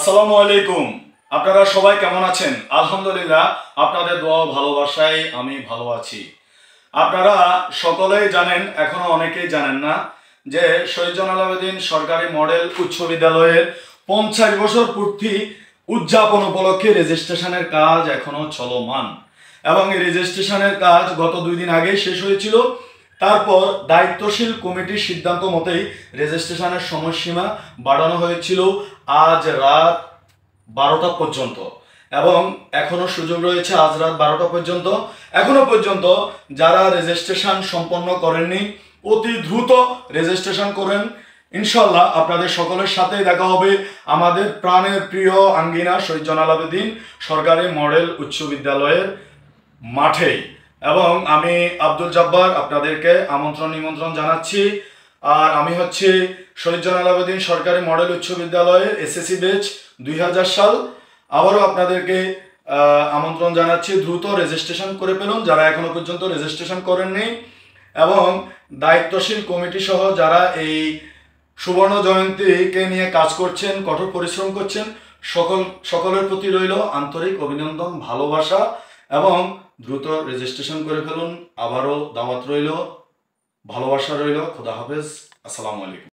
আসসালামু আলাইকুম। আপনারা সবাই কেমন আছেন? আলহামদুলিল্লাহ, আপনাদের দোয়া ও ভালোবাসায় আমি ভালো আছি। আপনারা সকলেই জানেন, এখনো অনেকেই জানেন না, যে শহীদ জয়নুল আবেদীন সরকারি মডেল উচ্চ বিদ্যালয়ের 50 বছর পূর্তি উদযাপন উপলক্ষে রেজিস্ট্রেশনের কাজ এখনো চলমান এবং এই রেজিস্ট্রেশনের কাজ গত 2 দিন আগেই শেষ হয়েছিল। তারপর দায়িত্বশীল কমিটির সিদ্ধান্ত মতেই রেজিস্ট্রেশনের সময়সীমা বাড়ানো হয়েছিল আজ রাত 12টা পর্যন্ত এবং এখনো সুযোগ রয়েছে আজ রাত 12টা পর্যন্ত। এখনো পর্যন্ত যারা রেজিস্ট্রেশন সম্পন্ন করেননি অতি দ্রুত রেজিস্ট্রেশন করেন। ইনশাল্লাহ আপনাদের সকলের সাথেই দেখা হবে আমাদের প্রাণের প্রিয় আঙ্গিনা শহীদ জয়নুল আবেদীন সরকারি মডেল উচ্চ বিদ্যালয়ের মাঠে। এবং আমি আব্দুল জব্বার আপনাদেরকে নিমন্ত্রণ জানাচ্ছি। আর আমি হচ্ছে শহীদ জয়নুল আবেদীন সরকারি মডেল উচ্চ বিদ্যালয়ের এসএসসি ব্যাচ 2000 সাল। আবারও আপনাদেরকে আমন্ত্রণ জানাচ্ছি, দ্রুত রেজিস্ট্রেশন করে ফেলুন যারা এখনো পর্যন্ত রেজিস্ট্রেশন করেননি, এবং দায়িত্বশীল কমিটি সহ যারা এই সুবর্ণ জয়ন্তীকে নিয়ে কাজ করছেন, কঠোর পরিশ্রম করছেন, সকলের প্রতি রইল আন্তরিক অভিনন্দন, ভালোবাসা এবং দ্রুত রেজিস্ট্রেশন করে ফেলুন। আবারও দাওয়াত রইল, ভালোবাসা রইল। খোদা হাফেজ, আসসালামু আলাইকুম।